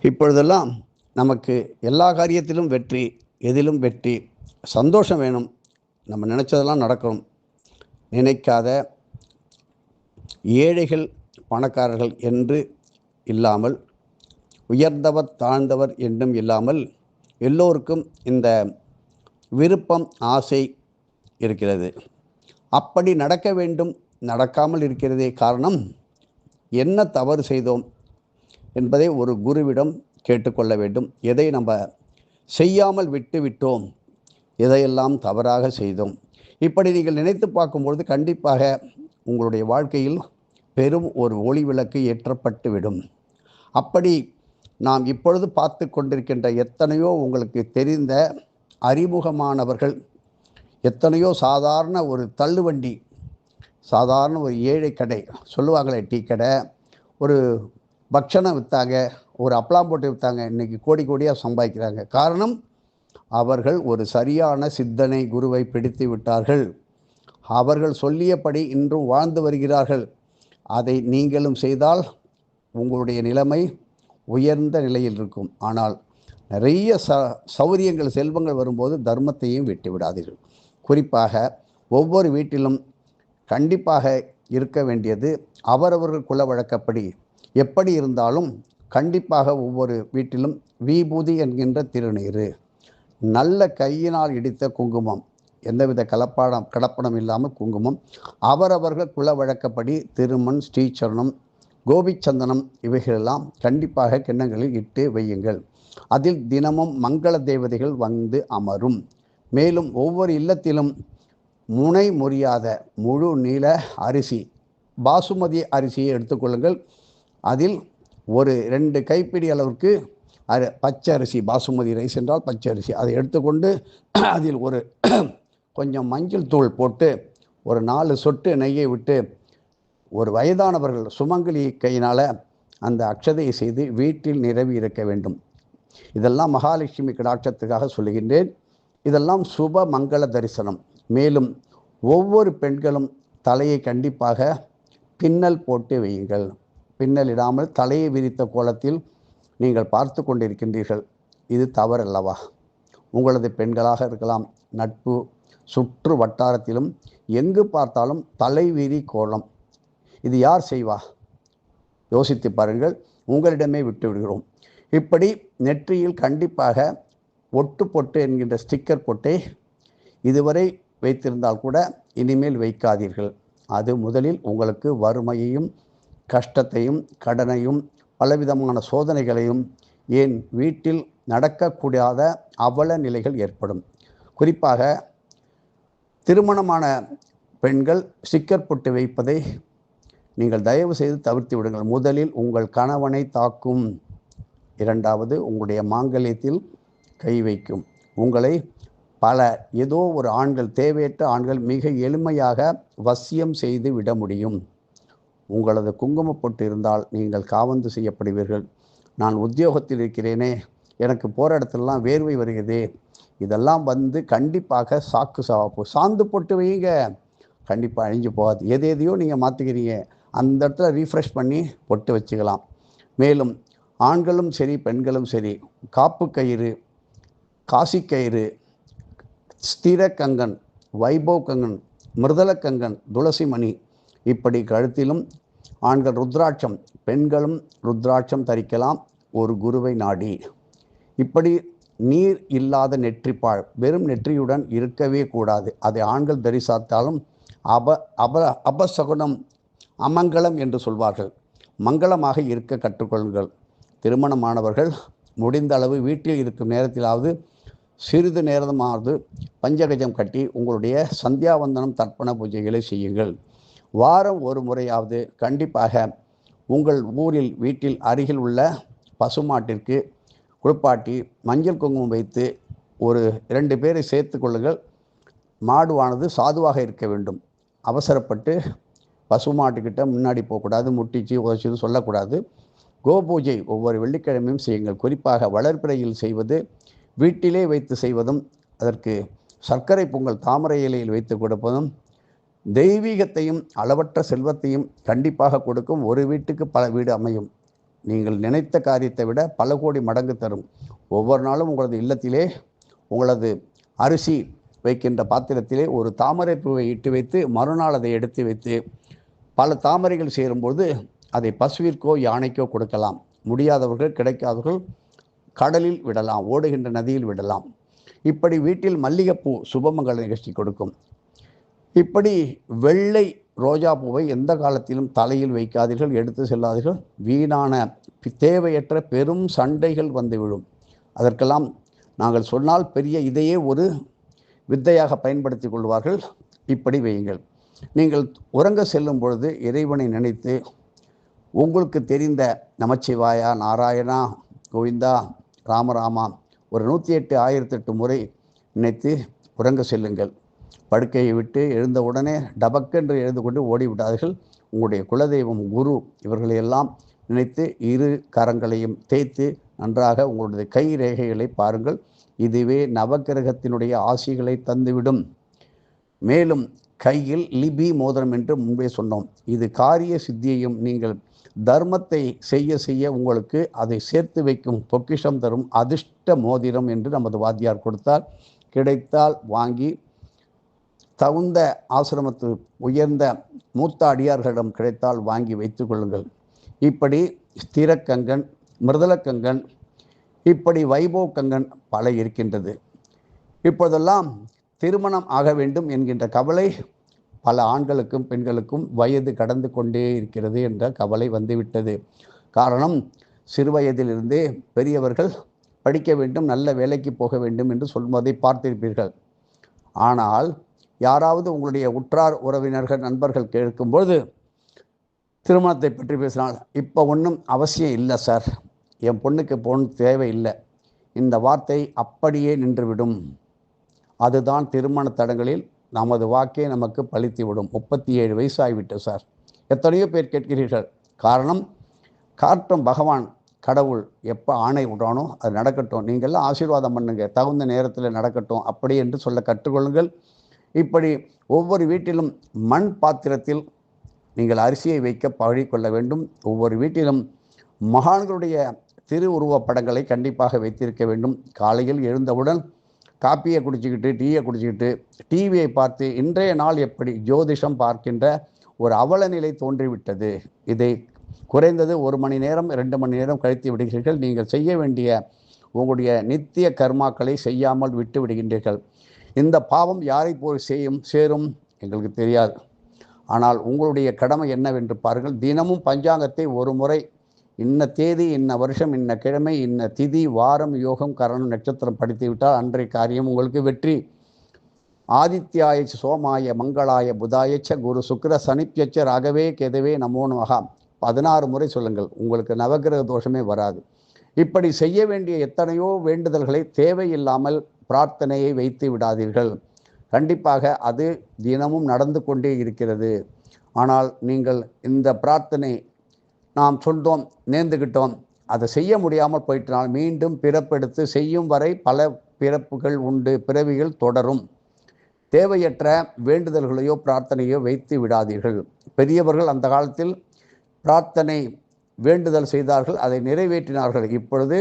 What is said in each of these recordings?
இப்பொழுதெல்லாம் நமக்கு எல்லா காரியத்திலும் வெற்றி, எதிலும் வெற்றி, சந்தோஷம் வேணும், நம்ம நினச்சதெல்லாம் நடக்கணும். நினைக்காத ஏழைகள் பணக்காரர்கள் என்று இல்லாமல், உயர்ந்தவர் தாழ்ந்தவர் என்றும் இல்லாமல் எல்லோருக்கும் இந்த விருப்பம், ஆசை இருக்கிறது. அப்படி நடக்க வேண்டும், நடக்காமல் இருக்கிறதே காரணம் என்ன தவறு செய்தோம் என்பதை ஒரு குருவிடம் கேட்டுக்கொள்ள வேண்டும். எதை நம்ம செய்யாமல் விட்டு விட்டோம், எதையெல்லாம் தவறாக செய்தோம், இப்படி நீங்கள் நினைத்து பார்க்கும்பொழுது கண்டிப்பாக உங்களுடைய வாழ்க்கையில் பெரும் ஒரு ஒளி விளக்கு ஏற்றப்பட்டு விடும். அப்படி நாம் இப்பொழுது பார்த்து கொண்டிருக்கின்ற எத்தனையோ உங்களுக்கு தெரிந்த அறிமுகமானவர்கள், எத்தனையோ சாதாரண ஒரு தள்ளுவண்டி, சாதாரண ஒரு ஏழை கடை சொல்லுவாங்களே, டீ கடை, ஒரு பக்ஷணம் விற்றாங்க, ஒரு அப்பளம் போட்டு விற்றாங்க, இன்றைக்கி கோடி கோடியாக சம்பாதிக்கிறாங்க. காரணம், அவர்கள் ஒரு சரியான சித்தனை குருவை பிடித்து விட்டார்கள். அவர்கள் சொல்லியபடி இன்றும் வாழ்ந்து வருகிறார்கள். அதை நீங்களும் செய்தால் உங்களுடைய நிலைமை உயர்ந்த நிலையில் இருக்கும். ஆனால் நிறைய சௌரியங்கள், செல்வங்கள் வரும்போது தர்மத்தையும் விட்டு விடாதீர்கள். குறிப்பாக ஒவ்வொரு வீட்டிலும் கண்டிப்பாக இருக்க வேண்டியது அவரவர்கள் குல வழக்கப்படி எப்படி இருந்தாலும் கண்டிப்பாக ஒவ்வொரு வீட்டிலும் விபூதி என்கின்ற திருநீர், நல்ல கையினால் இடித்த குங்குமம், எந்தவித கலப்படம் இல்லாமல் குங்குமம், அவரவர்கள் குல வழக்கப்படி திருமண், ஸ்ரீசரணம், கோபிச்சந்தனம் இவைகளெல்லாம் கண்டிப்பாக கிண்ணங்களில் இட்டு வையுங்கள். அதில் தினமும் மங்கள தேவதைகள் வந்து அமரும். மேலும் ஒவ்வொரு இல்லத்திலும் முனை முறியாத முழு நீள அரிசி, பாசுமதி அரிசியை எடுத்துக்கொள்ளுங்கள். அதில் ஒரு 2 கைப்பிடி அளவுக்கு பச்சை அரிசி, பாசுமதி ரைஸ் என்றால் பச்சை அரிசி, அதை எடுத்துக்கொண்டு அதில் ஒரு கொஞ்சம் மஞ்சள் தூள் போட்டு ஒரு 4 சொட்டு நெய்யை விட்டு ஒரு வயதானவர்கள் சுமங்கலி கையினால் அந்த அக்ஷதையை செய்து வீட்டில் நிரவி இருக்க வேண்டும். இதெல்லாம் மகாலட்சுமி கடாட்சத்துக்காக சொல்லுகின்றேன். இதெல்லாம் சுப மங்கள தரிசனம். மேலும் ஒவ்வொரு பெண்களும் தலையை கண்டிப்பாக பின்னல் போட்டு வையுங்கள். பின்னல் இடாமல் தலையை விரித்த கோலத்தில் நீங்கள் பார்த்து கொண்டிருக்கின்றீர்கள். இது தவறல்லவா? உங்களது பெண்களாக இருக்கலாம், நட்பு சுற்று வட்டாரத்திலும் எங்கு பார்த்தாலும் தலைவிரி கோலம். இது யார் செய்வா? யோசித்து பாருங்கள். உங்களிடமே விட்டு விடுகிறோம். இப்படி நெற்றியில் கண்டிப்பாக ஒட்டு பொட்டு என்கின்ற ஸ்டிக்கர் பொட்டை இதுவரை வைத்திருந்தால் கூட இனிமேல் வைக்காதீர்கள். அது முதலில் உங்களுக்கு வறுமையையும் கஷ்டத்தையும் கடனையும் பலவிதமான சோதனைகளையும், ஏன் வீட்டில் நடக்கக்கூடாத அவல நிலைகள் ஏற்படும். குறிப்பாக திருமணமான பெண்கள் ஸ்டிக்கர் பொட்டு வைப்பதை நீங்கள் தயவு செய்து தவிர்த்து விடுங்கள். முதலில் உங்கள் கணவனை தாக்கும், இரண்டாவது உங்களுடைய மாங்கல்யத்தில் கை வைக்கும். உங்களை பல ஏதோ ஒரு ஆண்கள், தேவையற்ற ஆண்கள் மிக எளிமையாக வசியம் செய்து விட முடியும். உங்களது குங்குமப்பொட்டு இருந்தால் நீங்கள் காவந்து செய்யப்படுவீர்கள். நான் உத்தியோகத்தில் இருக்கிறேனே, எனக்கு போகிற இடத்துலலாம் வேர்வை வருகிறதே, இதெல்லாம் வந்து கண்டிப்பாக சாந்து பொட்டு வைங்க, கண்டிப்பாக அழிஞ்சு போகாது. எதையோ நீங்கள் மாற்றிக்கிறீங்க, அந்த இடத்துல ரீஃப்ரெஷ் பண்ணி பொட்டு வச்சுக்கலாம். மேலும் ஆண்களும் சரி பெண்களும் சரி, காப்பு கயிறு, காசி கயிறு, ஸ்திர கங்கன், வைபவ் கங்கன், மிருதல கங்கன், துளசி மணி, இப்படி கழுத்திலும் ஆண்கள் ருத்ராட்சம், பெண்களும் ருத்ராட்சம் தரிக்கலாம் ஒரு குருவை நாடி. இப்படி நீர் இல்லாத நெற்றிப்பாள், வெறும் நெற்றியுடன் இருக்கவே கூடாது. அதை ஆண்கள் தரிசாத்தாலும் அபசகுனம், அமங்கலம் என்று சொல்வார்கள். மங்களமாக இருக்க கற்றுக்கொள்ளுங்கள். திருமணமானவர்கள் முடிந்த அளவு வீட்டில் இருக்கும் நேரத்திலாவது சிறிது நேரமாவது பஞ்சகஜம் கட்டி உங்களுடைய சந்தியாவந்தனம் தர்ப்பண பூஜைகளை செய்யுங்கள். வாரம் ஒரு முறையாவது கண்டிப்பாக உங்கள் ஊரில் வீட்டில் அருகில் உள்ள பசுமாட்டிற்கு குளிப்பாட்டி மஞ்சள் குங்குமம் வைத்து ஒரு 2 பேரை சேர்த்து கொள்ளுங்கள். மாடுவானது சாதுவாக இருக்க வேண்டும். அவசரப்பட்டு பசுமாட்டுக்கிட்ட முன்னாடி போகக்கூடாது, முட்டிச்சு உதச்சின்னு சொல்லக்கூடாது. கோபூஜை ஒவ்வொரு வெள்ளிக்கிழமையும் செய்யுங்கள். குறிப்பாக வளர்பிறையில் செய்வது, வீட்டிலே வைத்து செய்வதும், அதற்கு சர்க்கரை பொங்கல் தாமரை இலையில் வைத்து கொடுப்பதும் தெய்வீகத்தையும் அளவற்ற செல்வத்தையும் கண்டிப்பாக கொடுக்கும். ஒரு வீட்டுக்கு பல வீடு அமையும். நீங்கள் நினைத்த காரியத்தை விட பல கோடி மடங்கு தரும். ஒவ்வொரு நாளும் உங்களது இல்லத்திலே உங்களது அரிசி வைக்கின்ற பாத்திரத்திலே ஒரு தாமரை பூவை இட்டு வைத்து மறுநாள் அதை எடுத்து வைத்து பல தாமரைகள் சேரும்போது அதை பசுவிற்கோ யானைக்கோ கொடுக்கலாம். முடியாதவர்கள், கிடைக்காதவர்கள் கடலில் விடலாம், ஓடுகின்ற நதியில் விடலாம். இப்படி வீட்டில் மல்லிகைப்பூ சுபமங்கல நிகழ்ச்சி கொடுக்கும். இப்படி வெள்ளை ரோஜா பூவை எந்த காலத்திலும் தலையில் வைக்காதீர்கள், எடுத்து செல்லாதீர்கள். வீணான தேவையற்ற பெரும் சண்டைகள் வந்து விழும். அதற்கெல்லாம் நாங்கள் சொன்னால் பெரிய இதையே ஒரு வித்தையாக பயன்படுத்தி கொள்வார்கள். இப்படி வையுங்கள். நீங்கள் உறங்க செல்லும் பொழுது இறைவனை நினைத்து உங்களுக்கு தெரிந்த நமச்சிவாயா, நாராயணா, கோவிந்தா, ராமராமா ஒரு 108 1008 முறை நினைத்து உறங்க செல்லுங்கள். படுக்கையை விட்டு எழுந்தவுடனே டபக்கென்று எழுந்து கொண்டு ஓடிவிடாதீர்கள். உங்களுடைய குலதெய்வம், குரு இவர்களையெல்லாம் நினைத்து இரு கரங்களையும் தேய்த்து நன்றாக உங்களுடைய கை ரேகைகளை பாருங்கள். இதுவே நவக்கிரகத்தினுடைய ஆசிகளை தந்துவிடும். மேலும் கையில் லிபி மோதிரம் என்று முன்பே சொன்னோம். இது காரிய சித்தியையும் நீங்கள் தர்மத்தை செய்ய செய்ய உங்களுக்கு அதை சேர்த்து வைக்கும் பொக்கிஷம் தரும் அதிர்ஷ்ட மோதிரம் என்று நமது வாத்தியார் கொடுத்தார். கிடைத்தால் வாங்கி தகுந்த ஆசிரமத்து உயர்ந்த மூத்த அடியார்களிடம் கிடைத்தால் வாங்கி வைத்துக் கொள்ளுங்கள். இப்படி ஸ்திரக்கங்கன், மிருதலக்கங்கன், இப்படி வைபவ கங்கன் பல இருக்கின்றது. இப்போதெல்லாம் திருமணம் ஆக வேண்டும் என்கின்ற கவலை பல ஆண்களுக்கும் பெண்களுக்கும் வயது கடந்து கொண்டே இருக்கிறது என்ற கவலை வந்துவிட்டது. காரணம், சிறுவயதிலிருந்தே பெரியவர்கள் படிக்க வேண்டும், நல்ல வேலைக்கு போக வேண்டும் என்று சொல்வதை பார்த்திருப்பீர்கள். ஆனால் யாராவது உங்களுடைய உற்றார் உறவினர்கள், நண்பர்கள் கேட்கும்போது திருமணத்தை பற்றி பேசினால், இப்போ ஒன்றும் அவசியம் இல்லை சார், என் பொண்ணுக்கு பொண்ணு தேவையில்லை, இந்த வார்த்தை அப்படியே நின்றுவிடும். அதுதான் திருமண தடங்களில் நமது வாக்கே நமக்கு பழித்துவிடும். 37 வயசாகிவிட்டு சார். எத்தனையோ பேர் கேட்கிறீர்கள். காரணம், காட்டும் பகவான் கடவுள் எப்போ ஆணை விடுறானோ அது நடக்கட்டும், நீங்கள்லாம் ஆசீர்வாதம் பண்ணுங்க, தகுந்த நேரத்தில் நடக்கட்டும் அப்படி என்று சொல்ல கற்றுக்கொள்ளுங்கள். இப்படி ஒவ்வொரு வீட்டிலும் மண் பாத்திரத்தில் நீங்கள் அரிசியை வைக்க பழகிக்கொள்ள வேண்டும். ஒவ்வொரு வீட்டிலும் மகான்களுடைய திருவுருவப் படங்களை கண்டிப்பாக வைத்திருக்க வேண்டும். காலையில் எழுந்தவுடன் காப்பியை குடிச்சிக்கிட்டு, டீயை குடிச்சிக்கிட்டு, டிவியை பார்த்து இன்றைய நாள் எப்படி ஜோதிஷம் பார்க்கின்ற ஒரு அவல நிலை தோன்றிவிட்டது. இதை குறைந்தது 1 மணி நேரம் 2 மணி நேரம் கழித்து விடுகிறீர்கள். நீங்கள் செய்ய வேண்டிய உங்களுடைய நித்திய கர்மாக்களை செய்யாமல் விட்டு விடுகின்றீர்கள். இந்த பாவம் யாரை போய் சேரும் எங்களுக்கு தெரியாது. ஆனால் உங்களுடைய கடமை என்னவென்று பாருங்கள். தினமும் பஞ்சாங்கத்தை ஒரு முறை, இன்ன தேதி, இன்ன வருஷம், இன்ன கிழமை, இன்ன திதி, வாரம், யோகம், கரணம், நட்சத்திரம் படித்து விட்டால் அன்றைய காரியம் உங்களுக்கு வெற்றி. ஆதித்யாய சோமாய மங்களாய புதாயச்ச குரு சுக்கிர சனிப்யச்ச ராகவே கேதவே நமோ நமஹ 16 முறை சொல்லுங்கள். உங்களுக்கு நவகிரக தோஷமே வராது. இப்படி செய்ய வேண்டிய எத்தனையோ வேண்டுதல்களை தேவையில்லாமல் பிரார்த்தனையை வைத்து விடாதீர்கள். கண்டிப்பாக அது தினமும் நடந்து கொண்டே இருக்கிறது. ஆனால் நீங்கள் இந்த பிரார்த்தனை நாம் சொன்னோம், நேர்ந்துக்கிட்டோம், அதை செய்ய முடியாமல் போயிட்டால் மீண்டும் பிறப்பெடுத்து செய்யும் வரை பல பிறப்புகள் உண்டு, பிறவிகள் தொடரும். தேவையற்ற வேண்டுதல்களையோ பிரார்த்தனையோ வைத்து விடாதீர்கள். பெரியவர்கள் அந்த காலத்தில் பிரார்த்தனை வேண்டுதல் செய்தார்கள், அதை நிறைவேற்றினார்கள். இப்பொழுது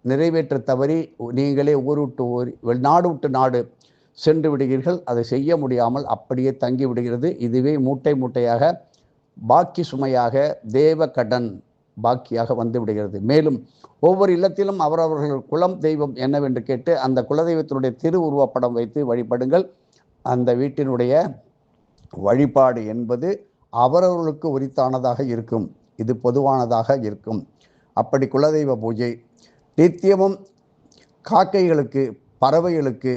நிறைவேற்ற தவறி நீங்களே ஊர் விட்டு ஊர், நாடு விட்டு நாடு சென்று விடுகிறீர்கள். அதை செய்ய முடியாமல் அப்படியே தங்கி விடுகிறது. இதுவே மூட்டை மூட்டையாக பாக்கி சுமையாக தேவ கடன் பாக்கியாக வந்து விடுகிறது. மேலும் ஒவ்வொரு இல்லத்திலும் அவரவர்கள் குலம் தெய்வம் என்னவென்று கேட்டு அந்த குலதெய்வத்தினுடைய திருவுருவப்படம் வைத்து வழிபடுங்கள். அந்த வீட்டினுடைய வழிபாடு என்பது அவரவர்களுக்கு உரித்தானதாக இருக்கும், இது பொதுவானதாக இருக்கும். அப்படி குலதெய்வ பூஜை நித்தியமும் காக்கைகளுக்கு, பறவைகளுக்கு,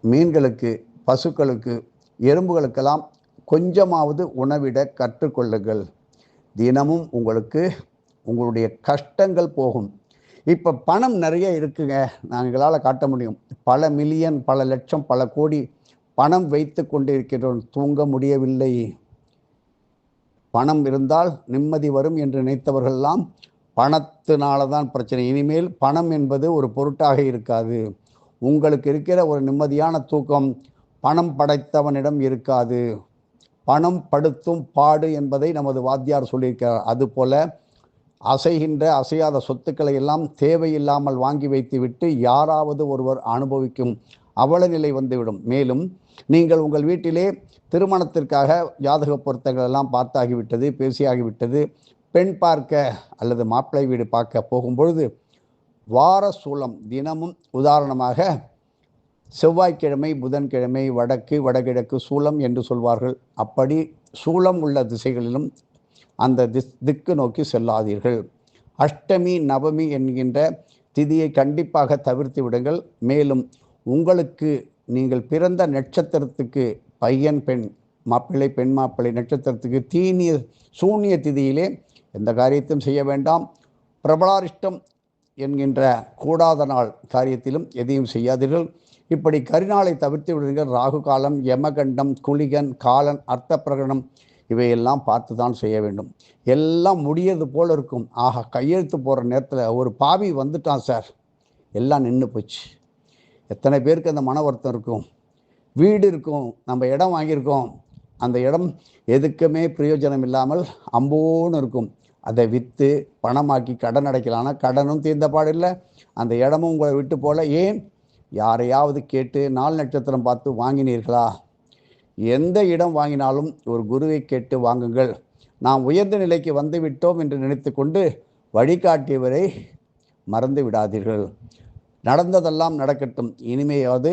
மீன்களுக்கு, பசுக்களுக்கு, எறும்புகளுக்கெல்லாம் கொஞ்சமாவது உணவிட கற்றுக்கொள்ளுங்கள். தினமும் உங்களுக்கு உங்களுடைய கஷ்டங்கள் போகும். இப்போ பணம் நிறைய இருக்குங்க, நாங்களால் காட்ட முடியும். பல மில்லியன், பல லட்சம், பல கோடி பணம் வைத்து கொண்டு இருக்கிறோம், தூங்க முடியவில்லை. பணம் இருந்தால் நிம்மதி வரும் என்று நினைத்தவர்கள்லாம் பணத்தினால தான் பிரச்சனை. இனிமேல் பணம் என்பது ஒரு பொருட்டாக இருக்காது. உங்களுக்கு இருக்கிற ஒரு நிம்மதியான தூக்கம் பணம் படைத்தவனிடம் இருக்காது. பணம் படுத்தும் பாடு என்பதை நமது வாத்தியார் சொல்லியிருக்கிறார். அதுபோல அசைகின்ற அசையாத சொத்துக்களை எல்லாம் தேவையில்லாமல் வாங்கி வைத்துவிட்டு யாராவது ஒருவர் அனுபவிக்கும் அவல நிலை வந்துவிடும். மேலும் நீங்கள் உங்கள் வீட்டிலே திருமணத்திற்காக ஜாதக பொருத்தங்கள் எல்லாம் பார்த்தாகிவிட்டது, பேசியாகிவிட்டது. பெண் பார்க்க அல்லது மாப்பிள்ளை வீடு பார்க்க போகும்பொழுது வார சூலம் தினமும், உதாரணமாக செவ்வாய்க்கிழமை, புதன்கிழமை வடக்கு வடகிழக்கு சூலம் என்று சொல்வார்கள். அப்படி சூலம் உள்ள திசைகளிலும் அந்த திக்கு நோக்கி செல்லாதீர்கள். அஷ்டமி நவமி என்கின்ற திதியை கண்டிப்பாக தவிர்த்து விடுங்கள். மேலும் உங்களுக்கு நீங்கள் பிறந்த நட்சத்திரத்துக்கு பையன் பெண் மாப்பிள்ளை பெண் மாப்பிள்ளை நட்சத்திரத்துக்கு சூன்ய திதியிலே எந்த காரியத்தையும் செய்ய வேண்டாம். பிரபலாரிஷ்டம் என்கின்ற கூடாத நாள் காரியத்திலும் எதையும் செய்யாதீர்கள். இப்படி கரிநாளை தவிர்த்து விடுங்கள். ராகு காலம், யமகண்டம், குளிகன், காலன், அர்த்த பிரகடனம் இவையெல்லாம் பார்த்து தான் செய்ய வேண்டும். எல்லாம் முடியறது போல் இருக்கும். ஆஹா, கையெழுத்து போகிற நேரத்தில் ஒரு பாவி வந்துட்டான் சார், எல்லாம் நின்று போச்சு. எத்தனை பேருக்கு அந்த மன வருத்தம் இருக்கும். வீடு இருக்கும், நம்ம இடம் வாங்கியிருக்கோம், அந்த இடம் எதுக்குமே பிரயோஜனம் இல்லாமல் அம்போன்னு இருக்கும். அதை விற்று பணமாக்கி கடன் அடைக்கலான்னா கடனும் தீர்ந்த பாடில்லை, அந்த இடமும் உங்களை விட்டு போல. ஏன்? யாரையாவது கேட்டு 4 நட்சத்திரம் பார்த்து வாங்கினீர்களா? எந்த இடம் வாங்கினாலும் ஒரு குருவை கேட்டு வாங்குங்கள். நாம் உயர்ந்த நிலைக்கு வந்து விட்டோம் என்று நினைத்து கொண்டு வழிகாட்டியவரை மறந்து விடாதீர்கள். நடந்ததெல்லாம் நடக்கட்டும். இனிமையாவது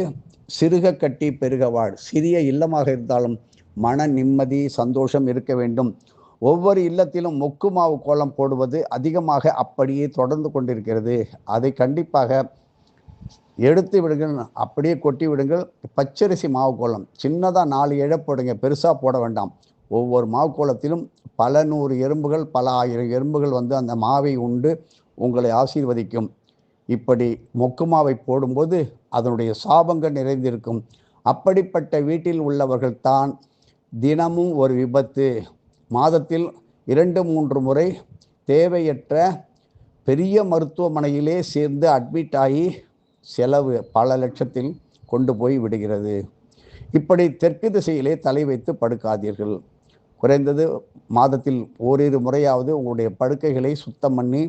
சிறுக கட்டி பெருக வாழ். சிறிய இல்லமாக இருந்தாலும் மன நிம்மதி சந்தோஷம் இருக்க வேண்டும். ஒவ்வொரு இல்லத்திலும் மொக்கு மாவு கோலம் போடுவது அதிகமாக அப்படியே தொடர்ந்து கொண்டிருக்கிறது. அதை கண்டிப்பாக எடுத்து விடுங்கள், அப்படியே கொட்டி விடுங்கள். பச்சரிசி மாவு கோலம் சின்னதாக 4 இழை போடுங்க, பெருசாக போட வேண்டாம். ஒவ்வொரு மாவு கோலத்திலும் பல 100 எறும்புகள், பல 1000 எறும்புகள் வந்து அந்த மாவை உண்டு உங்களை ஆசீர்வதிக்கும். இப்படி மொக்கு மாவை போடும்போது அதனுடைய சாபங்கள் நிறைந்திருக்கும். அப்படிப்பட்ட வீட்டில் உள்ளவர்கள் தான் தினமும் ஒரு விபத்து, மாதத்தில் 2-3 முறை தேவையற்ற பெரிய மருத்துவமனையிலே சேர்ந்து அட்மிட் ஆகி செலவு பல லட்சத்தில் கொண்டு போய் விடுகிறது. இப்படி தெற்கு திசையிலே தலை வைத்து படுக்காதீர்கள். குறைந்தது மாதத்தில் ஓரிரு முறையாவது உங்களுடைய படுக்கைகளை சுத்தம் பண்ணி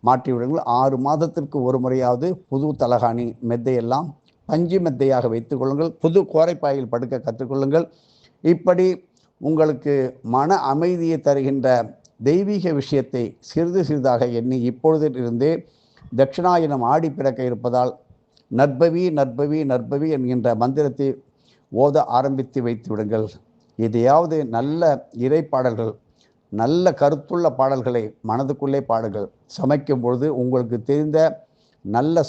மாற்றிவிடுங்கள். 6 மாதத்திற்கு ஒரு முறையாவது புது தலகாணி மெத்தையெல்லாம் பஞ்சு மெத்தையாக வைத்துக் கொள்ளுங்கள். புது கோரைப்பாயில் படுக்க கற்றுக்கொள்ளுங்கள். இப்படி உங்களுக்கு மன அமைதியை தருகின்ற தெய்வீக விஷயத்தை சிறிது சிறிதாக எண்ணி இப்பொழுதிலிருந்தே தட்சிணாயனம் ஆடி பிறக்க இருப்பதால் நற்பவி நற்பவி நற்பவி என்கின்ற மந்திரத்தை ஓத ஆரம்பித்து வைத்து விடுங்கள். எதையாவது நல்ல இறை பாடல்கள், நல்ல கருத்துள்ள பாடல்களை மனதுக்குள்ளே பாடுங்கள். சமைக்கும் பொழுது உங்களுக்கு தெரிந்த நல்ல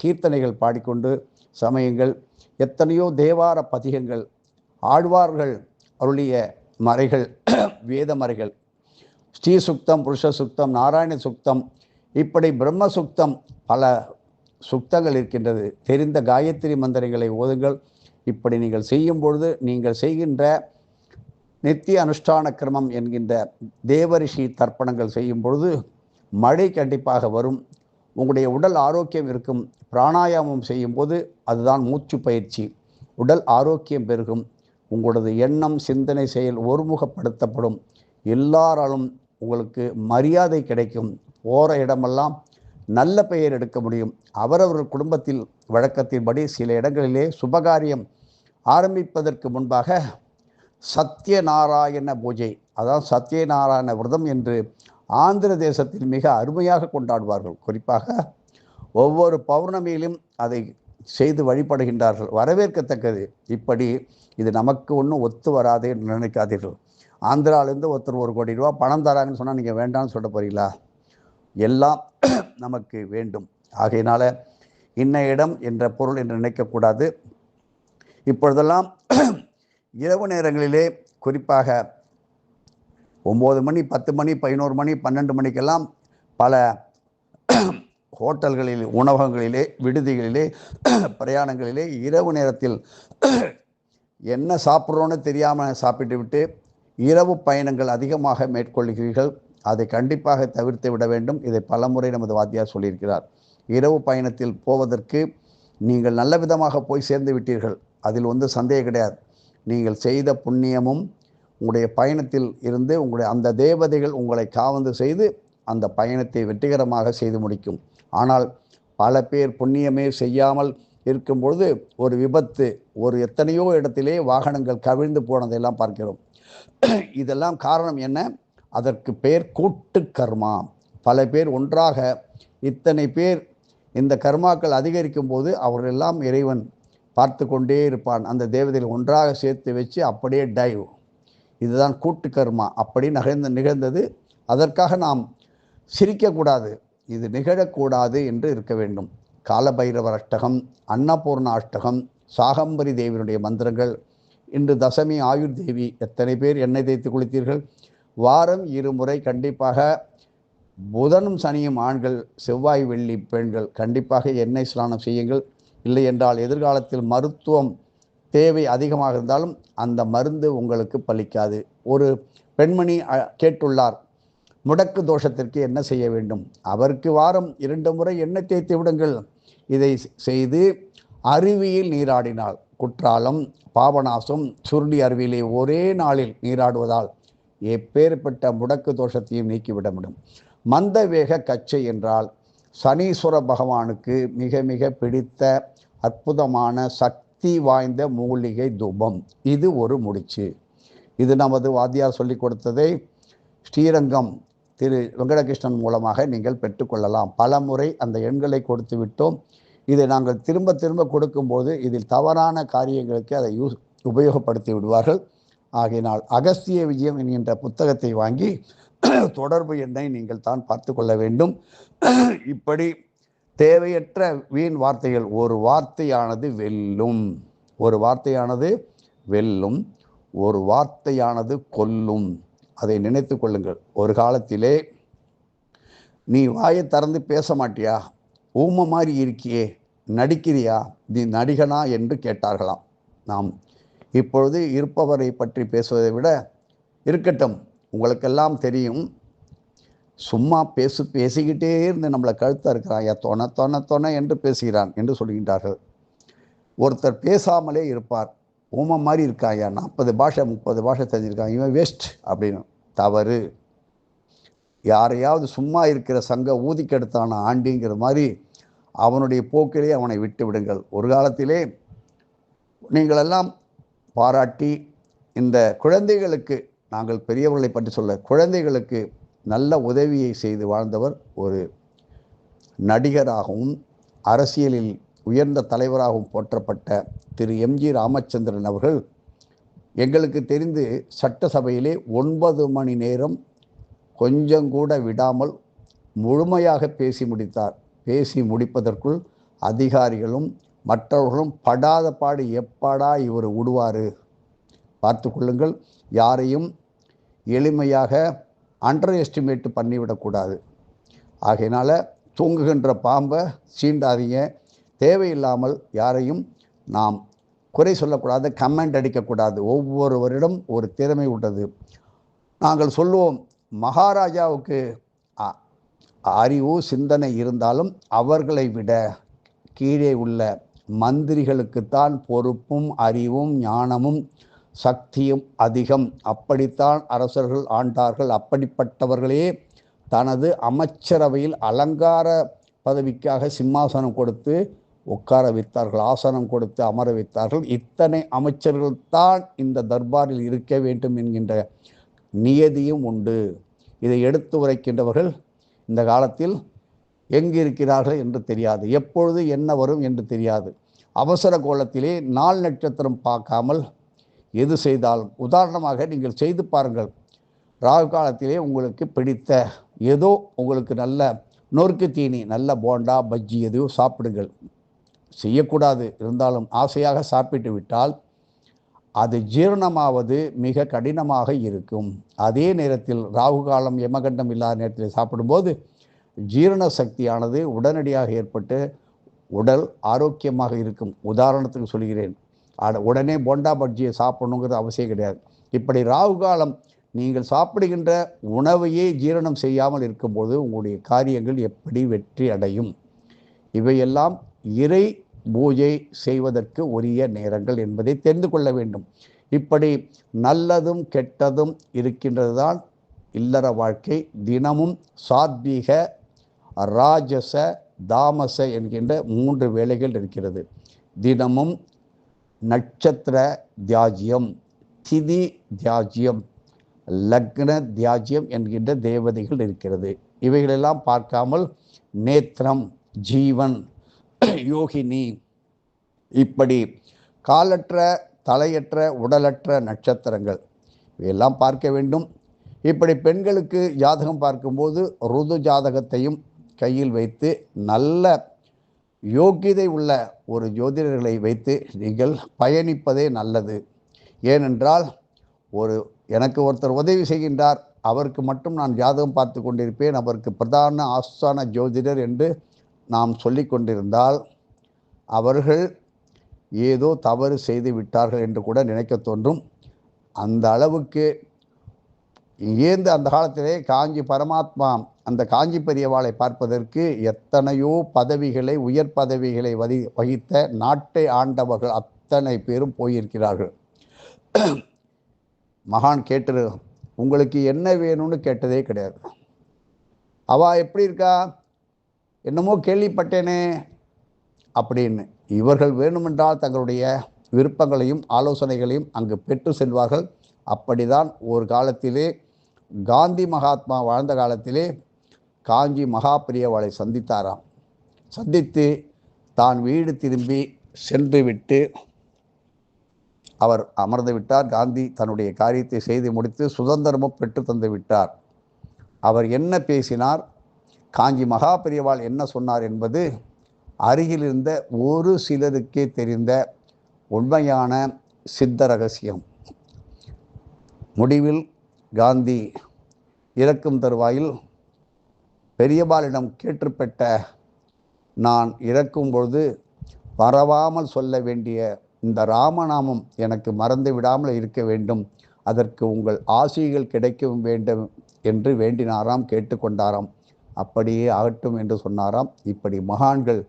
கீர்த்தனைகள் பாடிக்கொண்டு சமயங்கள். எத்தனையோ தேவார பதிகங்கள், ஆழ்வார்கள் அருளிய மறைகள், வேத மறைகள், ஸ்ரீ சுக்தம், புருஷ சுக்தம், நாராயண சுக்தம், இப்படி பிரம்ம சுக்தம், பல சுக்தங்கள் இருக்கின்றது. தெரிந்த காயத்ரி மந்திரங்களை ஓதுங்கள். இப்படி நீங்கள் செய்யும் பொழுது நீங்கள் செய்கின்ற நித்திய அனுஷ்டான கிரமம் என்கின்ற தேவரிஷி தர்ப்பணங்கள் செய்யும் பொழுது மழை கண்டிப்பாக வரும். உங்களுடைய உடல் ஆரோக்கியம் இருக்கும். பிராணாயாமம் செய்யும் போது அதுதான் மூச்சு பயிற்சி. உடல் ஆரோக்கியம் பெருகும். உங்களது எண்ணம், சிந்தனை, செயல் ஒருமுகப்படுத்தப்படும். எல்லாராலும் உங்களுக்கு மரியாதை கிடைக்கும். போகிற இடமெல்லாம் நல்ல பெயர் எடுக்க முடியும். அவரவர்கள் குடும்பத்தில் வழக்கத்தின்படி சில இடங்களிலே சுபகாரியம் ஆரம்பிப்பதற்கு முன்பாக சத்யநாராயண பூஜை, அதாவது சத்யநாராயண விரதம் என்று ஆந்திர தேசத்தில் மிக அருமையாக கொண்டாடுவார்கள். குறிப்பாக ஒவ்வொரு பௌர்ணமியிலும் அதை செய்து வழிபடுகின்றார்கள். வரவேற்கத்தக்கது. இப்படி இது நமக்கு ஒன்றும் ஒத்து வராது என்று நினைக்காதீர்கள். ஆந்திராவிலேருந்து ஒருத்தர் 1 கோடி ரூபா பணம் தராங்கன்னு சொன்னால் நீங்கள் வேண்டாம்னு சொல்ல போறீங்களா? எல்லாம் நமக்கு வேண்டும். ஆகையினால இன்ன இடம் என்ற பொருள் என்று நினைக்கக்கூடாது. இப்பொழுதெல்லாம் இரவு நேரங்களிலே குறிப்பாக 9 மணி, 10 மணி, 11 மணி, 12 மணிக்கெல்லாம் பல ஹோட்டல்களில், உணவகங்களிலே, விடுதிகளிலே, பிரயாணங்களிலே இரவு நேரத்தில் என்ன சாப்பிட்றோன்னு தெரியாமல் சாப்பிட்டு விட்டு இரவு பயணங்கள் அதிகமாக மேற்கொள்கிறீர்கள். அதை கண்டிப்பாக தவிர்த்து விட வேண்டும். இதை பலமுறை நமது வாத்தியார் சொல்லியிருக்கிறார். இரவு பயணத்தில் போவதற்கு நீங்கள் நல்ல விதமாக போய் சேர்ந்து விட்டீர்கள், அதில் சந்தேகம் கிடையாது. நீங்கள் செய்த புண்ணியமும் உங்களுடைய பயணத்தில் இருந்து உங்களுடைய அந்த தேவதைகள் உங்களை காவந்து செய்து அந்த பயணத்தை வெற்றிகரமாக செய்து முடிக்கும். ஆனால் பல பேர் புண்ணியமே செய்யாமல் இருக்கும்பொழுது ஒரு விபத்து, ஒரு எத்தனையோ இடத்திலே வாகனங்கள் கவிழ்ந்து போனதையெல்லாம் பார்க்கிறோம். இதெல்லாம் காரணம் என்ன? அதற்கு பெயர் கூட்டு கர்மா. பல பேர் ஒன்றாக, இத்தனை பேர் இந்த கர்மாக்கள் அதிகரிக்கும் போது அவர்களெல்லாம் இறைவன் பார்த்து கொண்டே இருப்பான். அந்த தேவதைகள் ஒன்றாக சேர்த்து வச்சு அப்படியே டைவ். இதுதான் கூட்டு கர்மா. அப்படி நிகழ்ந்தது. அதற்காக நாம் சிரிக்கக்கூடாது, இது நிகழக்கூடாது என்று இருக்க வேண்டும். காலபைரவர் அஷ்டகம், அன்னபூர்ண அஷ்டகம், சாகம்பரி தேவியினுடைய மந்திரங்கள். இன்று தசமி ஆயுர் தேவி. எத்தனை பேர் எண்ணெய் தேய்த்து குளித்தீர்கள்? வாரம் 2 முறை கண்டிப்பாக, புதனும் சனியும் ஆண்கள், செவ்வாய் வெள்ளி பெண்கள் கண்டிப்பாக எண்ணெய் ஸ்நானம் செய்யுங்கள். இல்லை என்றால் எதிர்காலத்தில் மருத்துவம் தேவை அதிகமாக இருந்தாலும் அந்த மருந்து உங்களுக்கு பலிக்காது. ஒரு பெண்மணி கேட்டுள்ளார், முடக்கு தோஷத்திற்கு என்ன செய்ய வேண்டும்? அவருக்கு வாரம் 2 முறை எண்ணெய் தேய்த்து விடுங்கள். இதை செய்து அருவியில் நீராடினால் குற்றாலம், பாபநாசம், சுருளி அருவியிலே ஒரே நாளில் நீராடுவதால் எப்பேற்பட்ட முடக்கு தோஷத்தையும் நீக்கிவிட முடியும். மந்த வேக கச்சை என்றால் சனீஸ்வர பகவானுக்கு மிக மிக பிடித்த அற்புதமான சக்தி வாய்ந்த மூலிகை தூபம். இது ஒரு முடிச்சு. இது நமது வாத்தியார் சொல்லிக் கொடுத்ததை ஸ்ரீரங்கம் திரு வெங்கடகிருஷ்ணன் மூலமாக நீங்கள் பெற்றுக்கொள்ளலாம். பல முறை அந்த எண்களை கொடுத்து விட்டோம். இதை நாங்கள் திரும்ப திரும்ப கொடுக்கும்போது இதில் தவறான காரியங்களுக்கு அதை உபயோகப்படுத்தி விடுவார்கள். ஆகையினால் அகஸ்திய விஜயம் என்கின்ற புத்தகத்தை வாங்கி தொடர்பு எண்ணை நீங்கள் தான் பார்த்து கொள்ள வேண்டும். இப்படி தேவையற்ற வீண் வார்த்தைகள், ஒரு வார்த்தையானது வெல்லும், ஒரு வார்த்தையானது வெல்லும், ஒரு வார்த்தையானது கொல்லும். அதை நினைத்து கொள்ளுங்கள். ஒரு காலத்திலே நீ வாயை திறந்து பேச மாட்டியா, ஊமை மாதிரி இருக்கியே, நடிக்கிறியா, நீ நடிகனா என்று கேட்டார்களாம். நாம் இப்பொழுது இருப்பவரை பற்றி பேசுவதை விட, இருக்கட்டும் உங்களுக்கெல்லாம் தெரியும், சும்மா பேசிக்கிட்டே இருந்து நம்மளை கழுத்த இருக்கிறான், தொண தொண தொண என்று பேசுகிறான் என்று சொல்கின்றார்கள். ஒருத்தர் பேசாமலே இருப்பார், ஊமை மாதிரி இருக்காயா, 40 பாஷை 30 பாஷை தெரிஞ்சிருக்கான், இவன் வேஸ்ட் அப்படின்னு. தவறு. யாரையாவது சும்மா இருக்கிற சங்க ஊதிக்கெடுத்தான ஆண்டிங்கிற மாதிரி அவனுடைய போக்கிலே அவனை விட்டு விடுங்கள். ஒரு காலத்திலே நீங்களெல்லாம் பாராட்டி, இந்த குழந்தைகளுக்கு, நாங்கள் பெரியவர்களை பற்றி சொல்ல, குழந்தைகளுக்கு நல்ல உதவியை செய்து வாழ்ந்தவர் ஒரு நடிகராகவும் அரசியலில் உயர்ந்த தலைவராகவும் போற்றப்பட்ட திரு எம்ஜி ராமச்சந்திரன் அவர்கள் எங்களுக்கு தெரிந்து சட்டசபையிலே 9 மணி நேரம் கொஞ்சம் கூட விடாமல் முழுமையாக பேசி முடித்தார். பேசி முடிப்பதற்குள் அதிகாரிகளும் மற்றவர்களும் படாத பாடு, எப்படா இவர் விடுவார், பார்த்து கொள்ளுங்கள். யாரையும் எளிமையாக அண்டர் எஸ்டிமேட் பண்ணிவிடக்கூடாது. ஆகையினால தூங்குகின்ற பாம்பை சீண்டாதீங்க. தேவையில்லாமல் யாரையும் நாம் குறை சொல்லக்கூடாது, கமெண்ட் அடிக்கக்கூடாது. ஒவ்வொருவரிடம் ஒரு திறமை உள்ளது. நாங்கள் சொல்லுவோம், மகாராஜாவுக்கு அறிவு சிந்தனை இருந்தாலும் அவர்களை விட கீழே உள்ள மந்திரிகளுக்குத்தான் பொறுப்பும் அறிவும் ஞானமும் சக்தியும் அதிகம். அப்படித்தான் அரசர்கள் ஆண்டார்கள். அப்படிப்பட்டவர்களே தனது அமைச்சரவையில் அலங்கார பதவிக்காக சிம்மாசனம் கொடுத்து உட்கார வைத்தார்கள், ஆசனம் கொடுத்து அமர வைத்தார்கள். இத்தனை அமைச்சர்கள் தான் இந்த தர்பாரில் இருக்க வேண்டும் என்கின்ற நியதியும் உண்டு. இதை எடுத்து உரைக்கின்றவர்கள் இந்த காலத்தில் எங்கு இருக்கிறார்கள் என்று தெரியாது, எப்பொழுது என்ன வரும் என்று தெரியாது. அவசர கோலத்திலே நாள் நட்சத்திரம் பார்க்காமல் எது செய்தாலும், உதாரணமாக நீங்கள் செய்து பாருங்கள், ராகு காலத்திலே உங்களுக்கு பிடித்த ஏதோ உங்களுக்கு நல்ல நொறுக்கு தீனி, நல்ல போண்டா பஜ்ஜி எதையோ சாப்பிடுங்கள். செய்யக்கூடாது, இருந்தாலும் ஆசையாக சாப்பிட்டு விட்டால் அது ஜீரணமாவது மிக கடினமாக இருக்கும். அதே நேரத்தில் ராகு காலம் யமகண்டம் இல்லாத நேரத்தில் சாப்பிடும்போது ஜீரண சக்தியானது உடனடியாக ஏற்பட்டு உடல் ஆரோக்கியமாக இருக்கும். உதாரணத்துக்கு சொல்கிறேன், உடனே போண்டா பஜ்ஜியை சாப்பிடணுங்கிறது அவசியம் கிடையாது. இப்படி ராகு காலம் நீங்கள் சாப்பிடுகின்ற உணவையே ஜீரணம் செய்யாமல் இருக்கும்போது உங்களுடைய காரியங்கள் எப்படி வெற்றி அடையும்? இவையெல்லாம் இறை பூஜை செய்வதற்கு உரிய நேரங்கள் என்பதை தெரிந்து கொள்ள வேண்டும். இப்படி நல்லதும் கெட்டதும் இருக்கின்றது தான் இல்லற வாழ்க்கை தினமும் சாத்வீக, ராஜச, தாமச என்கின்ற 3 வேளைகள் இருக்கிறது. தினமும் நட்சத்திர தியாஜ்யம், திதி தியாஜ்யம், லக்ன தியாஜ்யம் என்கின்ற தேவதைகள் இருக்கிறது. இவைகளெல்லாம் பார்க்காமல் நேத்திரம், ஜீவன், யோகினி, இப்படி காலற்ற, தலையற்ற, உடலற்ற நட்சத்திரங்கள் இவையெல்லாம் பார்க்க வேண்டும். இப்படி பெண்களுக்கு ஜாதகம் பார்க்கும்போது ருது ஜாதகத்தையும் கையில் வைத்து நல்ல யோக்கியதை உள்ள ஒரு ஜோதிடர்களை வைத்து நீங்கள் பயணிப்பதே நல்லது. ஏனென்றால் எனக்கு ஒருத்தர் உதவி செய்கின்றார், அவருக்கு மட்டும் நான் ஜாதகம் பார்த்து கொண்டிருப்பேன், அவருக்கு பிரதான ஆஸ்தான ஜோதிடர் என்று நாம் சொல்லி கொண்டிருந்தால் அவர்கள் ஏதோ தவறு செய்து விட்டார்கள் என்று கூட நினைக்க தோன்றும். அந்த அளவுக்கு ஏந்து அந்த காலத்திலே காஞ்சி பரமாத்மா அந்த காஞ்சி பெரியவாளை பார்ப்பதற்கு எத்தனையோ பதவிகளை, உயர் பதவிகளை வகித்த நாட்டை ஆண்டவர்கள் அத்தனை பேரும் போயிருக்கிறார்கள். மகான் கேட்டு உங்களுக்கு என்ன வேணும்னு கேட்டதே கிடையாது. அவ எப்படி இருக்கா, என்னமோ கேள்விப்பட்டேனே அப்படின்னு. இவர்கள் வேணுமென்றால் தங்களுடைய விருப்பங்களையும் ஆலோசனைகளையும் அங்கு பெற்று செல்வார்கள். அப்படிதான் ஒரு காலத்திலே காந்தி மகாத்மா வாழ்ந்த காலத்திலே காஞ்சி மகா பெரியவாளை சந்தித்தாராம். சந்தித்து தான் வீடு திரும்பி சென்று விட்டு அவர் அமர்ந்து விட்டார். காந்தி தன்னுடைய காரியத்தை செய்து முடித்து சுதந்திரமும் பெற்று தந்து விட்டார். அவர் என்ன பேசினார், காஞ்சி மகா பெரியவாள் என்ன சொன்னார் என்பது அருகில் இருந்த ஒரு சிலருக்கே தெரிந்த உண்மையான சித்த ரகசியம். முடிவில் காந்தி இறக்கும் தருவாயில் பெரியவாளிடம் கேட்டுப்பெற்ற, நான் இறக்கும் பொழுது மறவாமல் சொல்ல வேண்டிய இந்த ராமநாமம் எனக்கு மறந்து விடாமல் இருக்க வேண்டும், அதற்கு உங்கள் ஆசிகள் கிடைக்க வேண்டும் என்று வேண்டினாராம், கேட்டுக்கொண்டாராம். அப்படியே ஆகட்டும் என்று சொன்னாராம். இப்படி மகான்கள்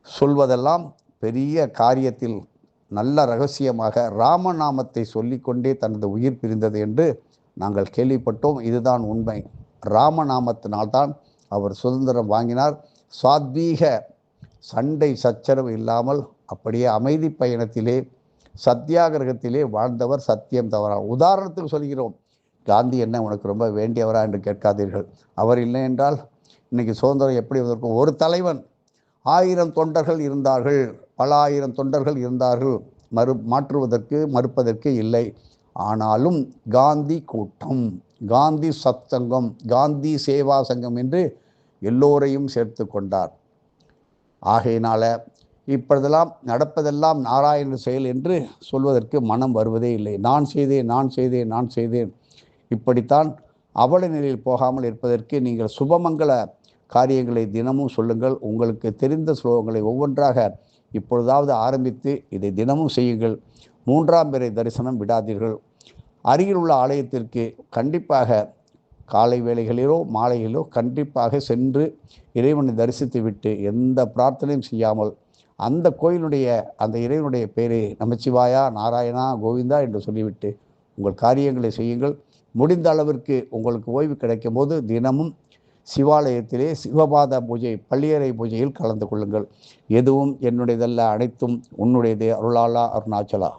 சொல்வதெல்லாம் பெரிய காரியத்தில் நல்ல ரகசியமாக ராமநாமத்தை சொல்லிக்கொண்டே தனது உயிர் பிரிந்தது என்று நாங்கள் கேள்விப்பட்டோம். இதுதான் உண்மை. ராமநாமத்தினால்தான் அவர் சுதந்திரம் வாங்கினார். சாத்வீக சண்டை சச்சரவு இல்லாமல் அப்படியே அமைதி பயணத்திலே சத்தியாகிரகத்திலே வாழ்ந்தவர், சத்தியம் தவறார். உதாரணத்துக்கு சொல்கிறோம், காந்தி என்ன உனக்கு ரொம்ப வேண்டியவரா என்று கேட்காதீர்கள். அவர் இல்லை என்றால் இன்னைக்கு சுதந்திரம் எப்படி வந்திருக்கும்? ஒரு தலைவன், 1000 தொண்டர்கள் இருந்தார்கள், பல ஆயிரம் தொண்டர்கள் இருந்தார்கள், மாற்றுவதற்கு மறுப்பதற்கு இல்லை. ஆனாலும் காந்தி கூட்டம், காந்தி சத்சங்கம், காந்தி சேவா சங்கம் என்று எல்லோரையும் சேர்த்து கொண்டார். ஆகையினால இப்பொழுதெல்லாம் நடப்பதெல்லாம் நாராயண செயல் என்று சொல்வதற்கு மனம் வருவதே இல்லை. நான் செய்தேன், நான் செய்தேன், நான் செய்தேன். இப்படித்தான் அவல நிலையில் போகாமல் இருப்பதற்கு நீங்கள் சுபமங்கள காரியங்களை தினமும் சொல்லுங்கள். உங்களுக்கு தெரிந்த ஸ்லோகங்களை ஒவ்வொன்றாக இப்பொழுதாவது ஆரம்பித்து இதை தினமும் செய்யுங்கள். 3ஆம் பிறை தரிசனம் விடாதீர்கள். அருகில் உள்ள ஆலயத்திற்கு கண்டிப்பாக காலை வேளைகளிலோ மாலைகளிலோ கண்டிப்பாக சென்று இறைவனை தரிசித்து விட்டு எந்த பிரார்த்தனையும் செய்யாமல் அந்த கோயிலுடைய அந்த இறைவனுடைய பேரை நமச்சிவாயா, நாராயணா, கோவிந்தா என்று சொல்லிவிட்டு உங்கள் காரியங்களை செய்யுங்கள். முடிந்த அளவிற்கு உங்களுக்கு ஓய்வு கிடைக்கும் போது தினமும் சிவாலயத்திலே சிவபாத பூஜை, பள்ளியறை பூஜையில் கலந்து கொள்ளுங்கள். எதுவும் என்னுடையதல்ல, அனைத்தும் உன்னுடையதே. அருளாளா அருணாச்சலா.